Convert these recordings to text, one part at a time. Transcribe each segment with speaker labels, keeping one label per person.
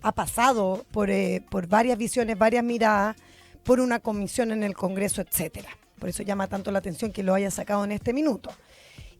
Speaker 1: ha pasado por varias visiones, varias miradas, por una comisión en el Congreso, etcétera. Por eso llama tanto la atención que lo haya sacado en este minuto.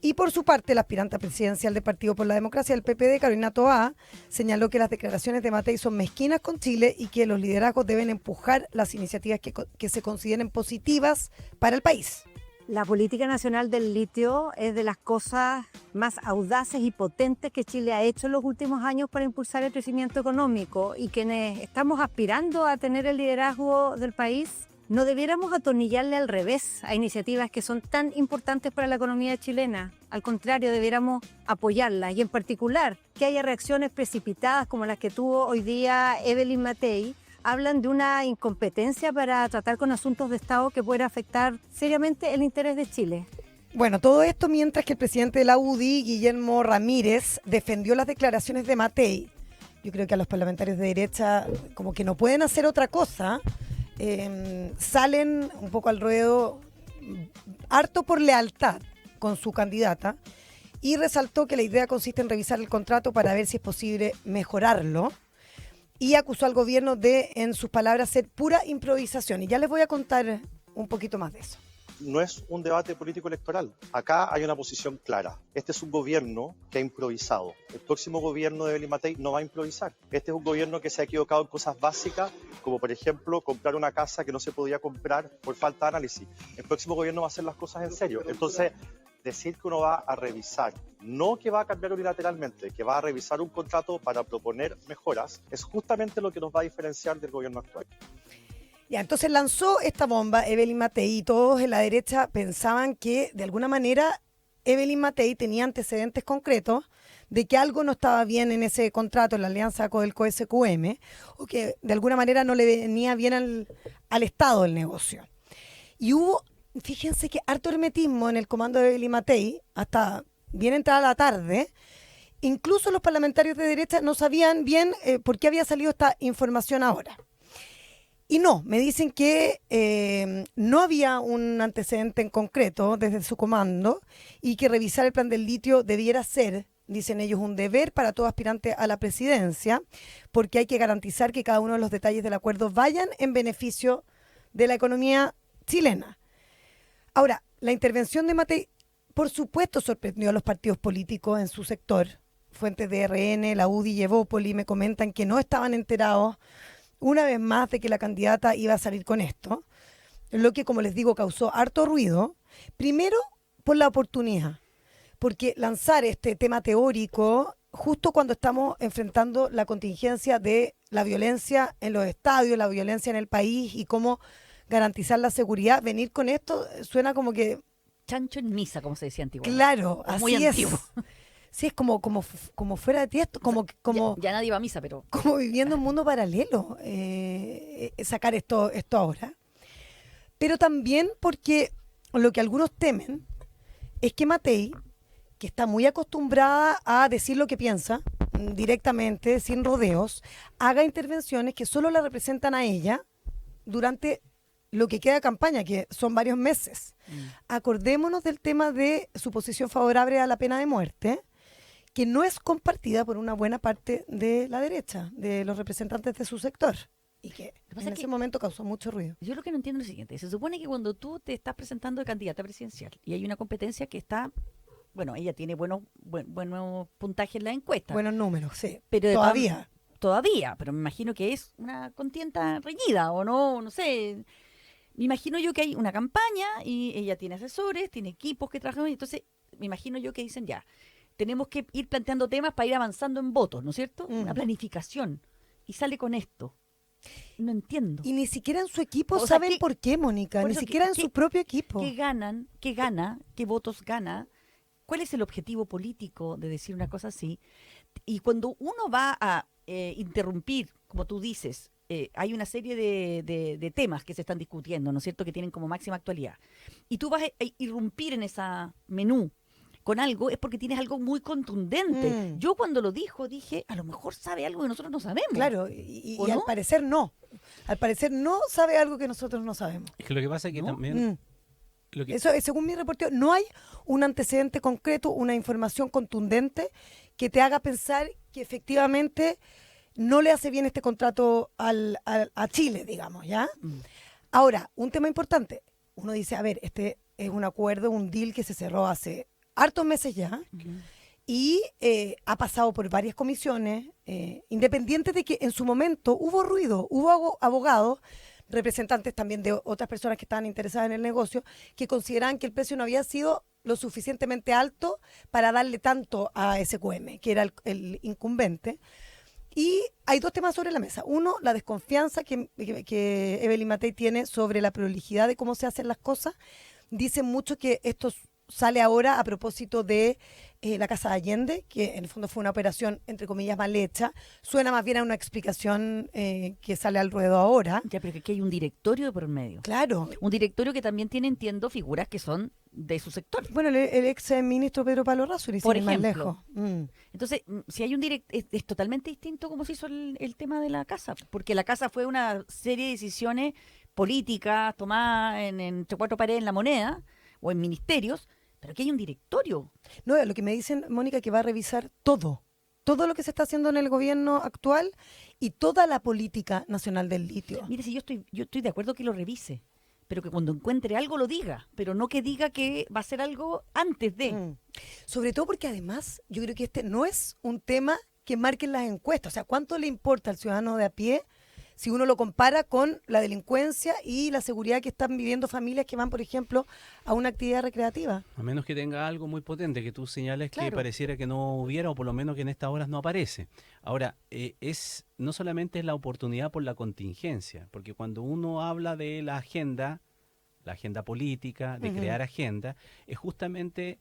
Speaker 1: Y por su parte, la aspirante presidencial del Partido por la Democracia, el PPD, Carolina Toá, señaló que las declaraciones de Matei son mezquinas con Chile y que los liderazgos deben empujar las iniciativas que se consideren positivas para el país.
Speaker 2: La política nacional del litio es de las cosas más audaces y potentes que Chile ha hecho en los últimos años para impulsar el crecimiento económico, y quienes estamos aspirando a tener el liderazgo del país no debiéramos atornillarle al revés a iniciativas que son tan importantes para la economía chilena. Al contrario, debiéramos apoyarlas, y en particular que haya reacciones precipitadas como las que tuvo hoy día Evelyn Matei. Hablan de una incompetencia para tratar con asuntos de Estado que pueda afectar seriamente el interés de Chile.
Speaker 1: Bueno, todo esto mientras que el presidente de la UDI, Guillermo Ramírez, defendió las declaraciones de Matei. Yo creo que a los parlamentarios de derecha como que no pueden hacer otra cosa. Salen un poco al ruedo, harto por lealtad con su candidata, y resaltó que la idea consiste en revisar el contrato para ver si es posible mejorarlo, y acusó al gobierno de, en sus palabras, ser pura improvisación. Y ya les voy a contar un poquito más de eso.
Speaker 3: No es un debate político electoral. Acá hay una posición clara. Este es un gobierno que ha improvisado. El próximo gobierno de Evelyn Matei no va a improvisar. Este es un gobierno que se ha equivocado en cosas básicas, como por ejemplo comprar una casa que no se podía comprar por falta de análisis. El próximo gobierno va a hacer las cosas en serio. Entonces, decir que uno va a revisar, no que va a cambiar unilateralmente, que va a revisar un contrato para proponer mejoras, es justamente lo que nos va a diferenciar del gobierno actual.
Speaker 1: Ya, entonces lanzó esta bomba Evelyn Matei, y todos en la derecha pensaban que de alguna manera Evelyn Matei tenía antecedentes concretos de que algo no estaba bien en ese contrato, en la alianza con el SQM, o que de alguna manera no le venía bien al Estado el negocio. Y hubo, fíjense que harto hermetismo en el comando de Evelyn Matei, hasta bien entrada la tarde. Incluso los parlamentarios de derecha no sabían bien por qué había salido esta información ahora. Y no, me dicen que no había un antecedente en concreto desde su comando, y que revisar el plan del litio debiera ser, dicen ellos, un deber para todo aspirante a la presidencia, porque hay que garantizar que cada uno de los detalles del acuerdo vayan en beneficio de la economía chilena. Ahora, la intervención de Matei, por supuesto, sorprendió a los partidos políticos en su sector. Fuentes de RN, la UDI y Evópoli me comentan que no estaban enterados una vez más de que la candidata iba a salir con esto, lo que, como les digo, causó harto ruido. Primero, por la oportunidad, porque lanzar este tema teórico justo cuando estamos enfrentando la contingencia de la violencia en los estadios, la violencia en el país y cómo garantizar la seguridad, venir con esto suena como que...
Speaker 4: Chancho en misa, como se decía antiguamente.
Speaker 1: Claro, así
Speaker 4: muy
Speaker 1: es.
Speaker 4: antiguo.
Speaker 1: Sí, es como fuera de tiesto,
Speaker 4: Ya nadie va a misa, pero...
Speaker 1: como viviendo un mundo paralelo, sacar esto ahora. Pero también porque lo que algunos temen es que Matei, que está muy acostumbrada a decir lo que piensa directamente, sin rodeos, haga intervenciones que solo la representan a ella durante lo que queda de campaña, que son varios meses. Acordémonos del tema de su posición favorable a la pena de muerte, que no es compartida por una buena parte de la derecha, de los representantes de su sector, y que en ese momento causó mucho ruido.
Speaker 4: Yo lo que no entiendo es lo siguiente: se supone que cuando tú te estás presentando de candidata presidencial y hay una competencia que está, bueno, ella tiene buenos puntajes en la encuesta.
Speaker 1: Buenos números, sí,
Speaker 4: pero
Speaker 1: todavía,
Speaker 4: pero me imagino que es una contienda reñida, o no sé. Me imagino yo que hay una campaña y ella tiene asesores, tiene equipos que trabajan, y entonces me imagino yo que dicen ya, tenemos que ir planteando temas para ir avanzando en votos, ¿no es cierto? Una planificación. Y sale con esto. No entiendo.
Speaker 1: Y ni siquiera en su equipo
Speaker 4: O sea,
Speaker 1: saben por qué, Mónica, ni siquiera en su propio equipo.
Speaker 4: ¿Qué ganan? ¿Qué gana? ¿Qué votos gana? ¿Cuál es el objetivo político de decir una cosa así? Y cuando uno va a interrumpir, como tú dices, hay una serie de temas que se están discutiendo, ¿no es cierto?, que tienen como máxima actualidad. Y tú vas a irrumpir en esa menú con algo, es porque tienes algo muy contundente. Yo cuando lo dijo, dije, a lo mejor sabe algo que nosotros no sabemos.
Speaker 1: Claro, y
Speaker 4: ¿no?
Speaker 1: al parecer no. Al parecer no sabe algo que nosotros no sabemos.
Speaker 5: Es que lo que pasa es que también...
Speaker 1: Eso, según mi reporteo, no hay un antecedente concreto, una información contundente que te haga pensar que efectivamente no le hace bien este contrato a Chile, digamos, ¿ya?
Speaker 4: Mm.
Speaker 1: Ahora, un tema importante. Uno dice, a ver, este es un acuerdo, un deal que se cerró hace hartos meses ya y ha pasado por varias comisiones, independiente de que en su momento hubo ruido, hubo abogados, representantes también de otras personas que estaban interesadas en el negocio, que consideraban que el precio no había sido lo suficientemente alto para darle tanto a SQM, que era el incumbente. Y hay dos temas sobre la mesa. Uno, la desconfianza que Evelyn Matei tiene sobre la prolijidad de cómo se hacen las cosas. Dicen mucho que esto sale ahora a propósito de la Casa de Allende, que en el fondo fue una operación, entre comillas, mal hecha. Suena más bien a una explicación que sale al ruedo ahora.
Speaker 4: Ya, pero que aquí hay un directorio de por medio.
Speaker 1: Claro.
Speaker 4: Un directorio que también tiene, entiendo, figuras que son de su sector.
Speaker 1: Bueno, el ex ministro Pedro Pablo Razzoli,
Speaker 4: Por
Speaker 1: sin ir más
Speaker 4: ejemplo.
Speaker 1: lejos.
Speaker 4: Entonces, si hay un es totalmente distinto cómo se hizo el tema de la casa, porque la casa fue una serie de decisiones políticas tomadas entre cuatro paredes en la moneda o en ministerios, pero aquí hay un directorio.
Speaker 1: No, lo que me dicen, Mónica, que va a revisar todo lo que se está haciendo en el gobierno actual y toda la política nacional del litio.
Speaker 4: Mire, si yo estoy de acuerdo que lo revise, pero que cuando encuentre algo lo diga, pero no que diga que va a hacer algo antes de.
Speaker 1: Sobre todo porque además yo creo que este no es un tema que marquen las encuestas. O sea, ¿cuánto le importa al ciudadano de a pie si uno lo compara con la delincuencia y la seguridad que están viviendo familias que van, por ejemplo, a una actividad recreativa?
Speaker 5: A menos que tenga algo muy potente, que tú señales que
Speaker 1: Claro.
Speaker 5: pareciera que no hubiera, o por lo menos que en estas horas no aparece. Ahora, no solamente es la oportunidad por la contingencia, porque cuando uno habla de la agenda política, de crear agenda, es justamente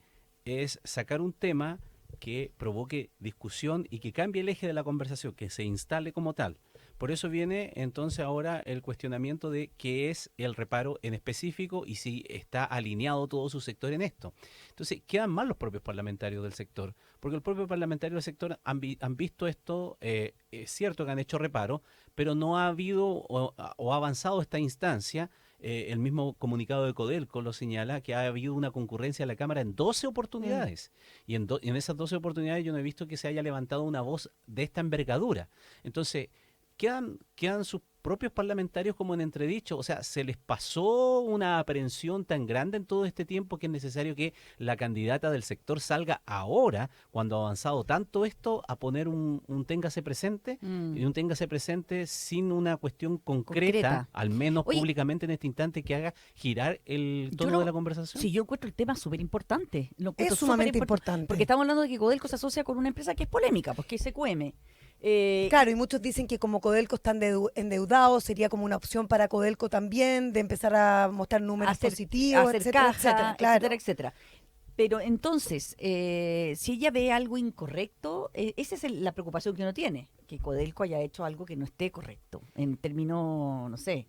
Speaker 5: sacar un tema que provoque discusión y que cambie el eje de la conversación, que se instale como tal. Por eso viene entonces ahora el cuestionamiento de qué es el reparo en específico y si está alineado todo su sector en esto. Entonces quedan mal los propios parlamentarios del sector, porque el propio parlamentario del sector han visto esto, es cierto que han hecho reparo, pero no ha habido o ha avanzado esta instancia. El mismo comunicado de Codelco lo señala, que ha habido una concurrencia a la Cámara en 12 oportunidades. Y en esas 12 oportunidades yo no he visto que se haya levantado una voz de esta envergadura. Entonces, quedan sus propios parlamentarios como en entredicho. O sea, se les pasó una aprehensión tan grande en todo este tiempo que es necesario que la candidata del sector salga ahora, cuando ha avanzado tanto esto, a poner un téngase presente, y un téngase presente sin una cuestión concreta. Al menos
Speaker 4: Oye,
Speaker 5: públicamente en este instante, que haga girar el tono de la conversación.
Speaker 4: Sí, yo encuentro el tema súper importante.
Speaker 1: Es sumamente importante.
Speaker 4: Porque estamos hablando de que Codelco se asocia con una empresa que es polémica, pues que es SQM.
Speaker 1: Claro, y muchos dicen que como Codelco están endeudados, sería como una opción para Codelco también de empezar a mostrar números positivos,
Speaker 4: hacer
Speaker 1: etcétera,
Speaker 4: caja,
Speaker 1: etcétera, claro.
Speaker 4: etcétera, etcétera. Pero entonces, si ella ve algo incorrecto, esa es la preocupación que uno tiene, que Codelco haya hecho algo que no esté correcto, en términos, no sé,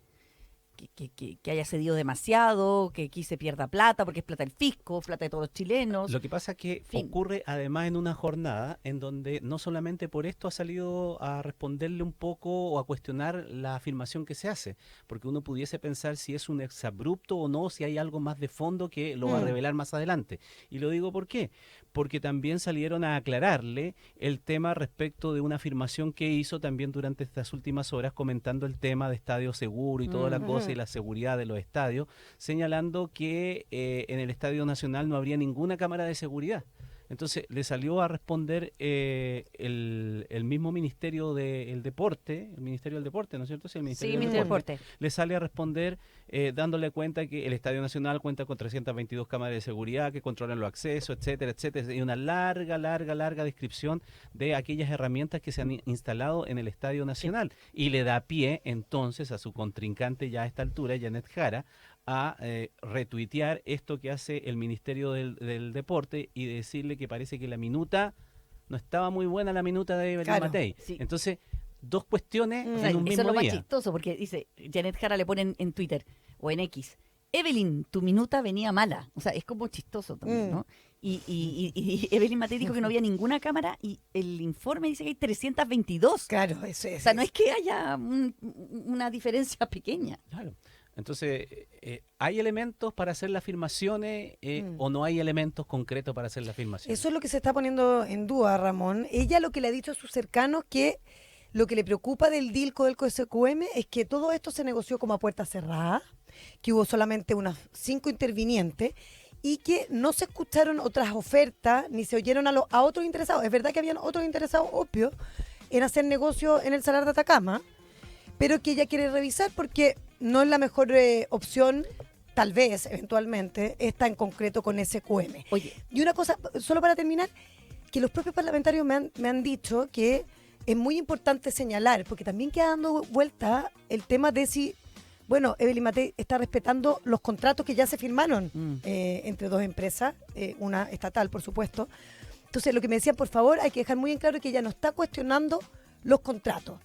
Speaker 4: que haya cedido demasiado, que aquí se pierda plata, porque es plata del fisco, plata de todos los chilenos.
Speaker 5: Lo que pasa es que
Speaker 4: Fin.
Speaker 5: ocurre además en una jornada en donde no solamente por esto ha salido a responderle un poco o a cuestionar la afirmación que se hace, porque uno pudiese pensar si es un exabrupto o no, si hay algo más de fondo que lo va a revelar más adelante. Y lo digo ¿por qué? Porque también salieron a aclararle el tema respecto de una afirmación que hizo también durante estas últimas horas, comentando el tema de estadio seguro y toda la cosa y la seguridad de los estadios, señalando que en el Estadio Nacional no habría ninguna cámara de seguridad. Entonces le salió a responder el mismo Ministerio del Deporte, el Ministerio del Deporte, ¿no es cierto? Sí, el Ministerio del Deporte. Le sale a responder dándole cuenta que el Estadio Nacional cuenta con 322 cámaras de seguridad que controlan los accesos, etcétera, etcétera. Y una larga descripción de aquellas herramientas que se han instalado en el Estadio Nacional. Y le da pie entonces a su contrincante ya a esta altura, Janet Jara, a retuitear esto que hace el Ministerio del Deporte y decirle que parece que la minuta, no estaba muy buena la minuta de Evelyn Matei.
Speaker 4: Sí.
Speaker 5: Entonces, dos cuestiones
Speaker 4: O sea,
Speaker 5: en un
Speaker 4: eso es lo
Speaker 5: mismo
Speaker 4: más
Speaker 5: día.
Speaker 4: chistoso, porque dice, Janet Jara le pone en Twitter o en X, Evelyn, tu minuta venía mala. O sea, es como chistoso también, ¿no? Y Evelyn Matei dijo que no había ninguna cámara y el informe dice que hay 322.
Speaker 1: Claro, eso es.
Speaker 4: O sea, no es que haya una diferencia pequeña.
Speaker 5: Claro. Entonces, ¿hay elementos para hacer las afirmaciones o no hay elementos concretos para hacer las afirmaciones?
Speaker 1: Eso es lo que se está poniendo en duda, Ramón. Ella lo que le ha dicho a sus cercanos que lo que le preocupa del deal Codelco SQM es que todo esto se negoció como a puerta cerrada, que hubo solamente unas 5 intervinientes y que no se escucharon otras ofertas ni se oyeron a otros interesados. Es verdad que habían otros interesados obvios en hacer negocio en el Salar de Atacama, pero que ella quiere revisar porque no es la mejor opción, tal vez, eventualmente, esta en concreto con SQM.
Speaker 4: Oye,
Speaker 1: Y una cosa, solo para terminar, que los propios parlamentarios me han dicho que es muy importante señalar, porque también queda dando vuelta el tema de si, bueno, Evelyn Matei está respetando los contratos que ya se firmaron entre dos empresas, una estatal, por supuesto. Entonces, lo que me decían, por favor, hay que dejar muy en claro que ella no está cuestionando los contratos.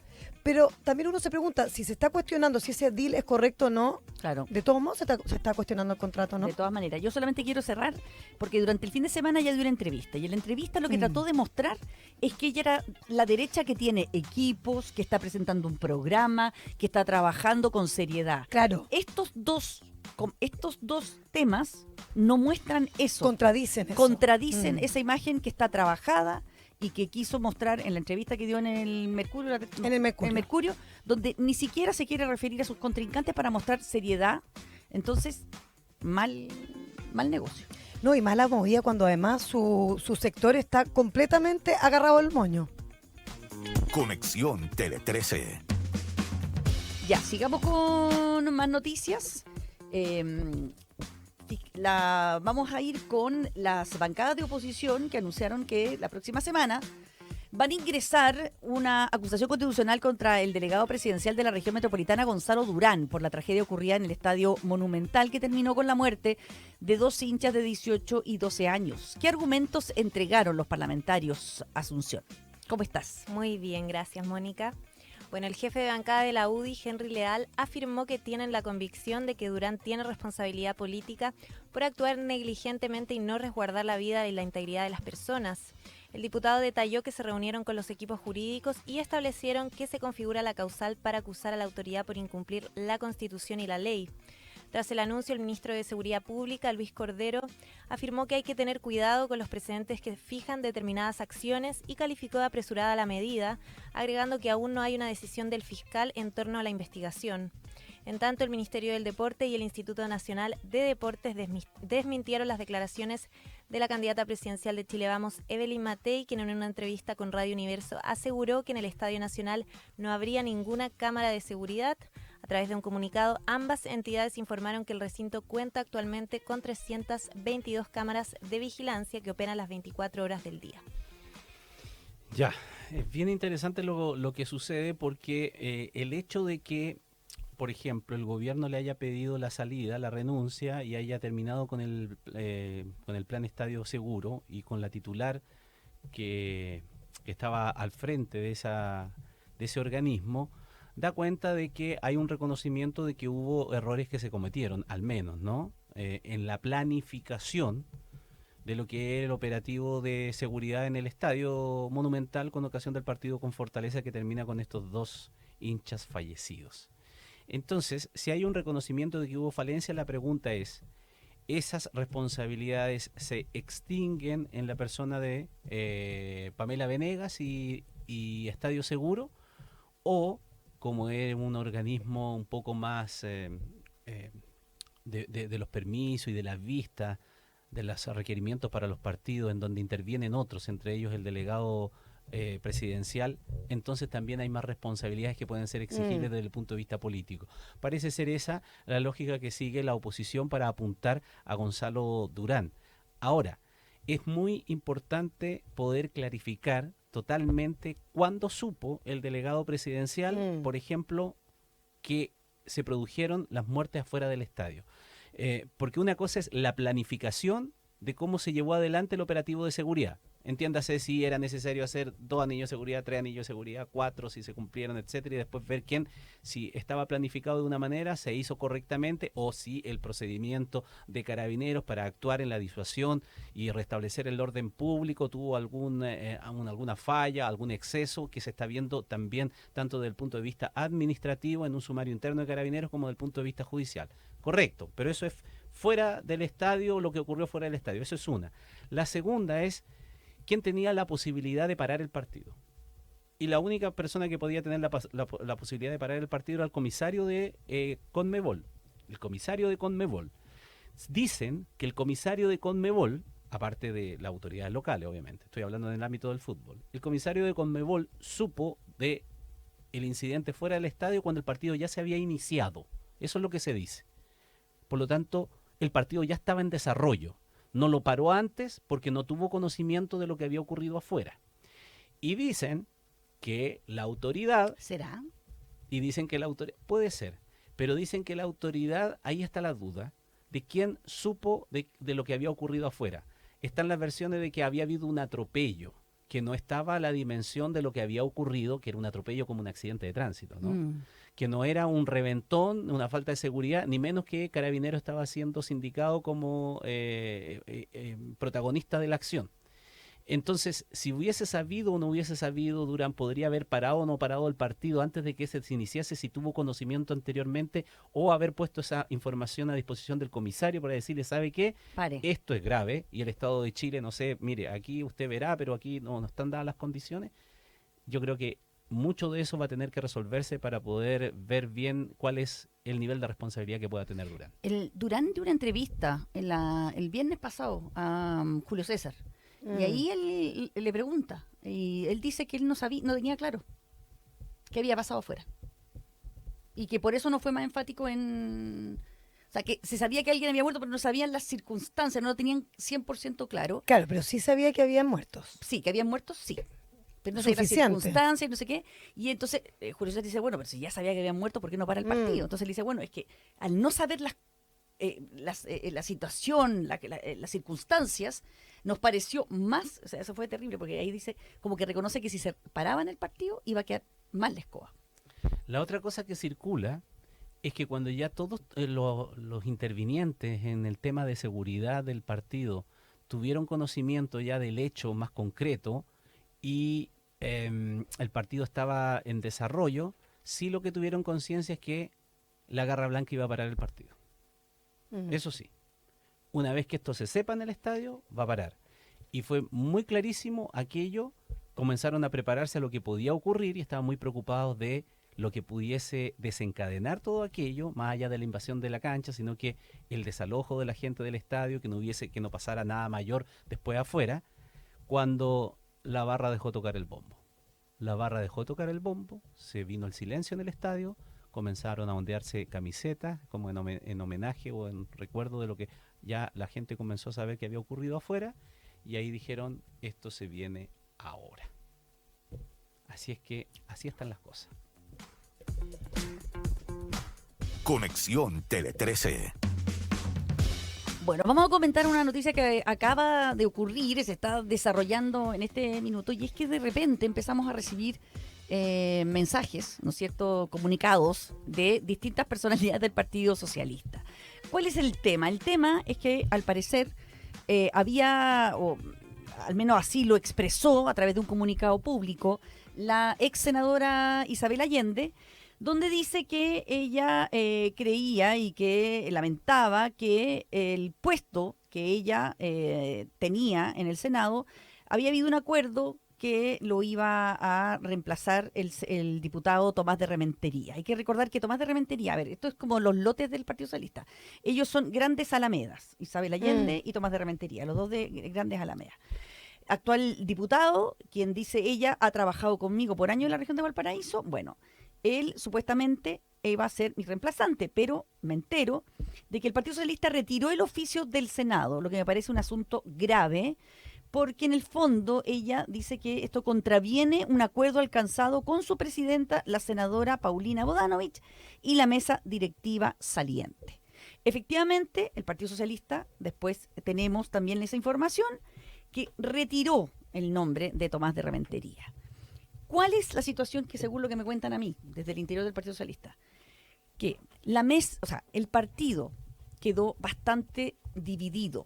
Speaker 1: Pero también uno se pregunta si se está cuestionando si ese deal es correcto o no.
Speaker 4: claro.
Speaker 1: De todos modos, se está cuestionando el contrato, ¿no?
Speaker 4: De todas maneras, yo solamente quiero cerrar porque durante el fin de semana ella dio una entrevista y en la entrevista lo que trató de mostrar es que ella era la derecha que tiene equipos, que está presentando un programa, que está trabajando con seriedad.
Speaker 1: Claro,
Speaker 4: Estos dos temas no muestran eso.
Speaker 1: contradicen eso.
Speaker 4: Contradicen esa imagen que está trabajada y que quiso mostrar en la entrevista que dio en el Mercurio,
Speaker 1: En el Mercurio.
Speaker 4: donde ni siquiera se quiere referir a sus contrincantes para mostrar seriedad. Entonces, mal negocio.
Speaker 1: No, y mala movida cuando además su sector está completamente agarrado al moño.
Speaker 6: Conexión Tele 13.
Speaker 4: Ya, sigamos con más noticias. Vamos a ir con las bancadas de oposición que anunciaron que la próxima semana van a ingresar una acusación constitucional contra el delegado presidencial de la región metropolitana, Gonzalo Durán, por la tragedia ocurrida en el Estadio Monumental que terminó con la muerte de 2 hinchas de 18 y 12 años. ¿Qué argumentos entregaron los parlamentarios, Asunción? ¿Cómo estás?
Speaker 7: Muy bien, gracias, Mónica. Bueno, el jefe de bancada de la UDI, Henry Leal, afirmó que tienen la convicción de que Durán tiene responsabilidad política por actuar negligentemente y no resguardar la vida y la integridad de las personas. El diputado detalló que se reunieron con los equipos jurídicos y establecieron que se configura la causal para acusar a la autoridad por incumplir la Constitución y la ley. Tras el anuncio, el ministro de Seguridad Pública, Luis Cordero, afirmó que hay que tener cuidado con los precedentes que fijan determinadas acciones y calificó de apresurada la medida, agregando que aún no hay una decisión del fiscal en torno a la investigación. En tanto, el Ministerio del Deporte y el Instituto Nacional de Deportes desmintieron las declaraciones de la candidata presidencial de Chile Vamos, Evelyn Matei, quien en una entrevista con Radio Universo aseguró que en el Estadio Nacional no habría ninguna cámara de seguridad. A través de un comunicado, ambas entidades informaron que el recinto cuenta actualmente con 322 cámaras de vigilancia que operan las 24 horas del día.
Speaker 5: Ya, es bien interesante lo que sucede porque el hecho de que, por ejemplo, el gobierno le haya pedido la salida, la renuncia y haya terminado con el plan Estadio Seguro y con la titular que estaba al frente de ese organismo, da cuenta de que hay un reconocimiento de que hubo errores que se cometieron, al menos, ¿no? En la planificación de lo que era el operativo de seguridad en el Estadio Monumental con ocasión del partido con Fortaleza que termina con estos 2 hinchas fallecidos. Entonces, si hay un reconocimiento de que hubo falencia, la pregunta es, ¿esas responsabilidades se extinguen en la persona de Pamela Venegas y Estadio Seguro? ¿O, como es un organismo un poco más de los permisos y de las vistas, de los requerimientos para los partidos en donde intervienen otros, entre ellos el delegado presidencial, entonces también hay más responsabilidades que pueden ser exigibles desde el punto de vista político? Parece ser esa la lógica que sigue la oposición para apuntar a Gonzalo Durán. Ahora, es muy importante poder clarificar totalmente cuándo supo el delegado presidencial, por ejemplo, que se produjeron las muertes afuera del estadio. Porque una cosa es la planificación de cómo se llevó adelante el operativo de seguridad. Entiéndase si era necesario hacer 2 anillos de seguridad, 3 anillos de seguridad, 4, si se cumplieron, etcétera, y después ver si estaba planificado de una manera, se hizo correctamente, o si el procedimiento de Carabineros para actuar en la disuasión y restablecer el orden público tuvo alguna falla, algún exceso que se está viendo también tanto desde el punto de vista administrativo en un sumario interno de Carabineros como desde el punto de vista judicial. Correcto, pero eso es fuera del estadio, lo que ocurrió fuera del estadio, eso es una. La segunda es, ¿quién tenía la posibilidad de parar el partido? y la única persona que podía tener la posibilidad de parar el partido era el comisario de Conmebol. El comisario de Conmebol. Dicen que el comisario de Conmebol, aparte de las autoridades locales, obviamente, estoy hablando en el ámbito del fútbol, el comisario de Conmebol supo de el incidente fuera del estadio cuando el partido ya se había iniciado. Eso es lo que se dice. Por lo tanto, el partido ya estaba en desarrollo. No lo paró antes porque no tuvo conocimiento de lo que había ocurrido afuera. Y dicen que la autoridad...
Speaker 4: ¿Será?
Speaker 5: Y dicen que la autoridad... Puede ser, pero dicen que la autoridad, ahí está la duda, de quién supo de lo que había ocurrido afuera. Están las versiones de que había habido un atropello, que no estaba a la dimensión de lo que había ocurrido, que era un atropello como un accidente de tránsito, ¿no? Que no era un reventón, una falta de seguridad, ni menos que Carabinero estaba siendo sindicado como protagonista de la acción. Entonces, si hubiese sabido o no hubiese sabido, Durán podría haber parado o no parado el partido antes de que se iniciase, si tuvo conocimiento anteriormente, o haber puesto esa información a disposición del comisario para decirle, ¿sabe qué?
Speaker 4: Pare.
Speaker 5: Esto es grave, y el Estado de Chile, no sé, mire, aquí usted verá, pero aquí no están dadas las condiciones. Yo creo que mucho de eso va a tener que resolverse para poder ver bien cuál es el nivel de responsabilidad que pueda tener Durán.
Speaker 4: Durán dio una entrevista el viernes pasado a Julio César. Y ahí él le pregunta, y él dice que él no tenía claro qué había pasado afuera. Y que por eso no fue más enfático en... O sea, que se sabía que alguien había muerto, pero no sabían las circunstancias, no lo tenían 100% claro.
Speaker 1: Claro, pero sí sabía que habían muertos.
Speaker 4: Sí, que habían muertos, sí. Pero no sabía las circunstancias, no sé qué. Y entonces Julio César dice, bueno, pero si ya sabía que habían muerto, ¿por qué no para el partido? Entonces él dice, bueno, es que al no saber la situación, las circunstancias, nos pareció más, o sea, eso fue terrible, porque ahí dice, como que reconoce que si se paraba en el partido, iba a quedar mal la escoba.
Speaker 5: La otra cosa que circula es que cuando ya todos los intervinientes en el tema de seguridad del partido tuvieron conocimiento ya del hecho más concreto y el partido estaba en desarrollo, sí lo que tuvieron conciencia es que la Garra Blanca iba a parar el partido. Eso sí, una vez que esto se sepa en el estadio, va a parar. Y fue muy clarísimo aquello, comenzaron a prepararse a lo que podía ocurrir y estaban muy preocupados de lo que pudiese desencadenar todo aquello, más allá de la invasión de la cancha, sino que el desalojo de la gente del estadio, que no pasara nada mayor después afuera, cuando la barra dejó tocar el bombo. La barra dejó tocar el bombo, se vino el silencio en el estadio, comenzaron a ondearse camisetas como en homenaje o en recuerdo de lo que ya la gente comenzó a saber que había ocurrido afuera, y ahí dijeron, esto se viene ahora. Así es que así están las cosas.
Speaker 6: Conexión Tele 13.
Speaker 4: Bueno, vamos a comentar una noticia que acaba de ocurrir, se está desarrollando en este minuto, y es que de repente empezamos a recibir mensajes, ¿no es cierto?, comunicados de distintas personalidades del Partido Socialista. ¿Cuál es el tema? El tema es que, al parecer, había, o al menos así lo expresó a través de un comunicado público, la ex senadora Isabel Allende, donde dice que ella creía y que lamentaba que el puesto que ella tenía en el Senado, había habido un acuerdo que lo iba a reemplazar el diputado Tomás de Rementería. Hay que recordar que Tomás de Rementería, a ver, esto es como los lotes del Partido Socialista. Ellos son grandes alamedas, Isabel Allende y Tomás de Rementería, los dos de grandes alamedas. Actual diputado, quien dice ella ha trabajado conmigo por años en la región de Valparaíso, bueno, él supuestamente iba a ser mi reemplazante, pero me entero de que el Partido Socialista retiró el oficio del Senado, lo que me parece un asunto grave, porque en el fondo ella dice que esto contraviene un acuerdo alcanzado con su presidenta, la senadora Paulina Bodanovich, y la mesa directiva saliente. Efectivamente, el Partido Socialista, después tenemos también esa información, que retiró el nombre de Tomás de Rementería. ¿Cuál es la situación que, según lo que me cuentan a mí, desde el interior del Partido Socialista? Que el partido quedó bastante dividido.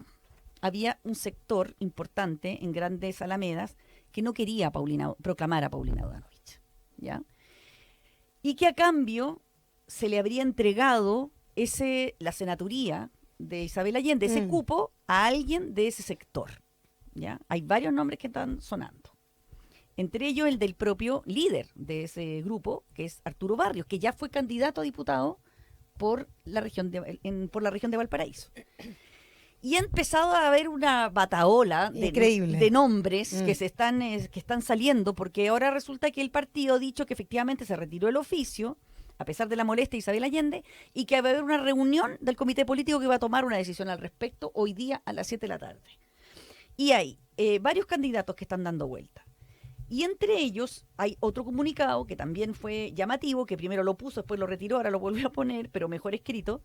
Speaker 4: Había un sector importante en Grandes Alamedas que no quería proclamar a Paulina Bodanovich, ¿ya? Y que a cambio se le habría entregado la senaturía de Isabel Allende, ese cupo, a alguien de ese sector, ¿ya? Hay varios nombres que están sonando. entre ellos el del propio líder de ese grupo, que es Arturo Barrios, que ya fue candidato a diputado por la región de Valparaíso. Y ha empezado a haber una batahola de nombres que están saliendo, porque ahora resulta que el partido ha dicho que efectivamente se retiró el oficio, a pesar de la molestia de Isabel Allende, y que va a haber una reunión del comité político que va a tomar una decisión al respecto hoy día a las 7 de la tarde. Y hay varios candidatos que están dando vuelta. Y entre ellos hay otro comunicado que también fue llamativo, que primero lo puso, después lo retiró, ahora lo volvió a poner, pero mejor escrito,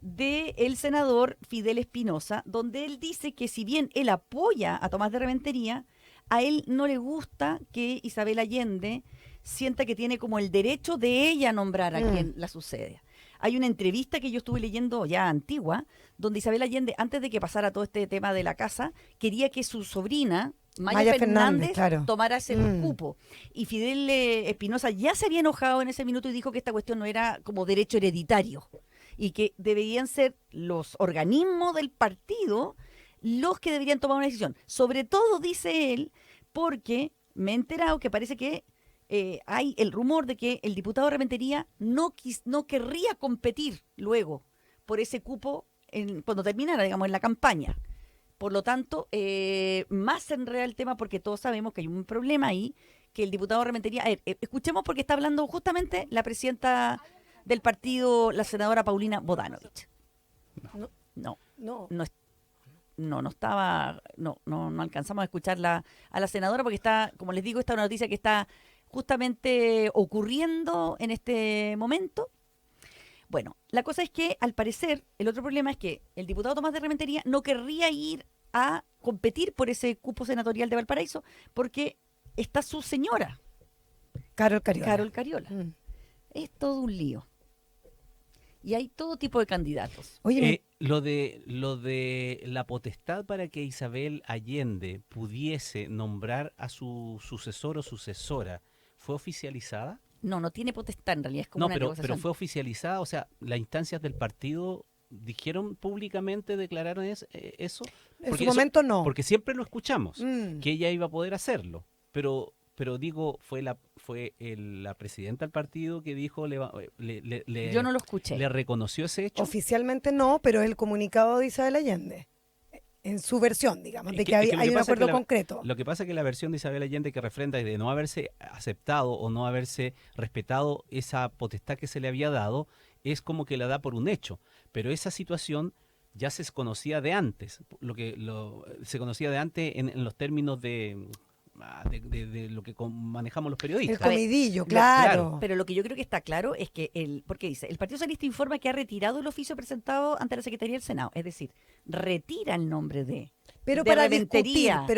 Speaker 4: del senador Fidel Espinosa, donde él dice que si bien él apoya a Tomás de Rementería, a él no le gusta que Isabel Allende sienta que tiene como el derecho de ella a nombrar a quien la sucede. Hay una entrevista que yo estuve leyendo ya antigua, donde Isabel Allende, antes de que pasara todo este tema de la casa, quería que su sobrina, Maya Fernández claro, tomara ese cupo. Y Fidel Espinosa ya se había enojado en ese minuto y dijo que esta cuestión no era como derecho hereditario y que deberían ser los organismos del partido los que deberían tomar una decisión. Sobre todo, dice él, porque me he enterado que parece que hay el rumor de que el diputado Rementería no querría competir luego por ese cupo cuando terminara, digamos, en la campaña. Por lo tanto, más se enreda el tema porque todos sabemos que hay un problema ahí, que el diputado Rementería... escuchemos porque está hablando justamente la presidenta del partido, la senadora Paulina Bodanovich. No alcanzamos a escucharla a la senadora porque está, como les digo, esta es una noticia que está justamente ocurriendo en este momento. Bueno, la cosa es que, al parecer, el otro problema es que el diputado Tomás de Rementería no querría ir a competir por ese cupo senatorial de Valparaíso porque está su señora,
Speaker 1: Carol Cariola.
Speaker 4: Carol Cariola. Es todo un lío. Y hay todo tipo de candidatos.
Speaker 5: Oye, lo de la potestad para que Isabel Allende pudiese nombrar a su sucesor o sucesora, ¿fue oficializada?
Speaker 4: No tiene potestad en realidad, es como una negociación.
Speaker 5: Pero fue oficializada, o sea, las instancias del partido dijeron públicamente, declararon eso.
Speaker 1: En su momento no.
Speaker 5: Porque siempre lo escuchamos, que ella iba a poder hacerlo, pero digo, fue la presidenta del partido que dijo,
Speaker 4: yo no lo escuché.
Speaker 5: ¿Le reconoció ese hecho?
Speaker 1: Oficialmente no, pero es el comunicado de Isabel Allende. En su versión, digamos, de que hay un acuerdo concreto.
Speaker 5: Lo que pasa es que la versión de Isabel Allende que refrenda de no haberse aceptado o no haberse respetado esa potestad que se le había dado, es como que la da por un hecho. Pero esa situación ya se conocía de antes, se conocía de antes en los términos de lo que manejamos los periodistas.
Speaker 1: El comidillo, claro.
Speaker 4: Pero lo que yo creo que está claro es que porque dice, el Partido Socialista informa que ha retirado el oficio presentado ante la Secretaría del Senado, es decir, retira el nombre de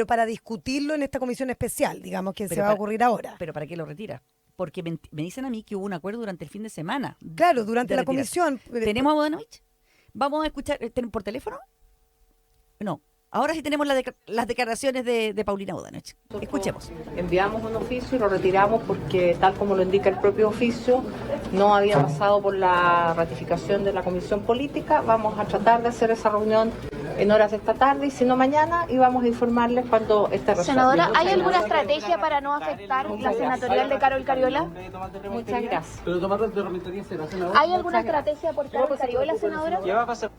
Speaker 1: para discutirlo en esta comisión especial, digamos, que se va a ocurrir ahora.
Speaker 4: ¿Pero para qué lo retira? Porque me dicen a mí que hubo un acuerdo durante el fin de semana.
Speaker 1: Claro, durante la comisión.
Speaker 4: ¿Tenemos a Bodanovich? ¿Vamos a escuchar por teléfono? No. Ahora sí tenemos las declaraciones de Paulina Bodanovich. Escuchemos.
Speaker 8: Enviamos un oficio y lo retiramos porque, tal como lo indica el propio oficio, no había pasado por la ratificación de la Comisión Política. Vamos a tratar de hacer esa reunión en horas de esta tarde y si no mañana, y vamos a informarles cuando esté resuelto.
Speaker 9: Senadora, ¿hay alguna estrategia para no afectar la senatorial de Carol Cariola?
Speaker 8: Muchas gracias.
Speaker 9: ¿Hay alguna estrategia por Carol Cariola, senadora?
Speaker 5: ¿Qué va a pasar?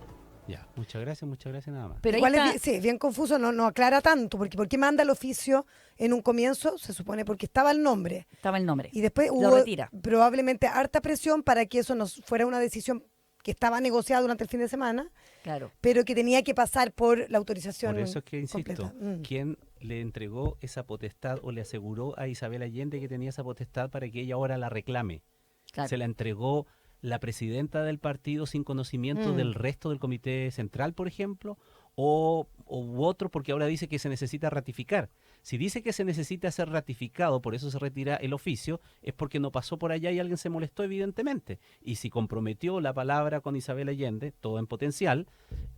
Speaker 5: Ya, muchas gracias nada más.
Speaker 1: Pero igual es bien confuso, no aclara tanto, porque ¿por qué manda el oficio en un comienzo? Se supone porque estaba el nombre.
Speaker 4: Y
Speaker 1: después hubo probablemente harta presión para que eso no fuera una decisión que estaba negociada durante el fin de semana,
Speaker 4: claro,
Speaker 1: pero que tenía que pasar por la autorización.
Speaker 5: Por eso es que insisto, ¿quién le entregó esa potestad o le aseguró a Isabel Allende que tenía esa potestad para que ella ahora la reclame? Claro. Se la entregó la presidenta del partido sin conocimiento del resto del comité central, por ejemplo, u otro, porque ahora dice que se necesita ratificar. Si dice que se necesita ser ratificado, por eso se retira el oficio, es porque no pasó por allá y alguien se molestó, evidentemente. Y si comprometió la palabra con Isabel Allende, todo en potencial,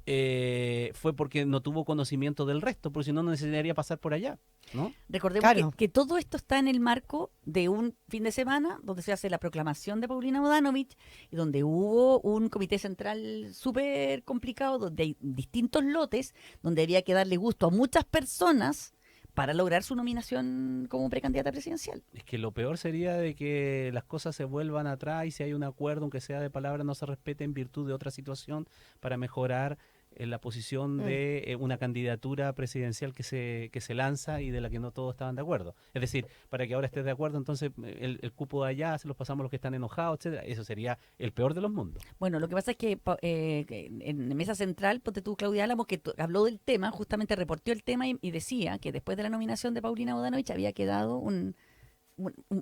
Speaker 5: fue porque no tuvo conocimiento del resto, porque si no, no necesitaría pasar por allá, ¿no?
Speaker 4: Recordemos que todo esto está en el marco de un fin de semana donde se hace la proclamación de Paulina Bodanovich y donde hubo un comité central súper complicado, donde hay distintos lotes, donde había que darle gusto a muchas personas para lograr su nominación como precandidata presidencial.
Speaker 5: Es que lo peor sería de que las cosas se vuelvan atrás y si hay un acuerdo, aunque sea de palabra, no se respete en virtud de otra situación para mejorar la posición de una candidatura presidencial que se lanza y de la que no todos estaban de acuerdo. Es decir, para que ahora estés de acuerdo, entonces el cupo de allá se los pasamos a los que están enojados, etcétera. Eso sería el peor de los mundos.
Speaker 4: Bueno, lo que pasa es que en Mesa Central, ponte tú, Claudia Álamos, que habló del tema, justamente reportó el tema y decía que después de la nominación de Paulina Bodanovich había quedado un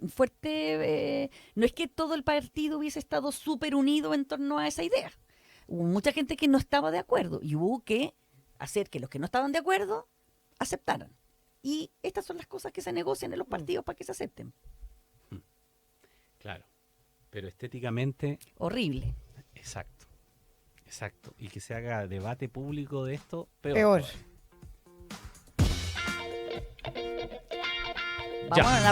Speaker 4: fuerte... no es que todo el partido hubiese estado súper unido en torno a esa idea. Hubo mucha gente que no estaba de acuerdo y hubo que hacer que los que no estaban de acuerdo aceptaran. Y estas son las cosas que se negocian en los partidos para que se acepten.
Speaker 5: Claro, pero estéticamente...
Speaker 4: Horrible.
Speaker 5: Exacto. Y que se haga debate público de esto,
Speaker 1: Peor.
Speaker 4: Vamos a la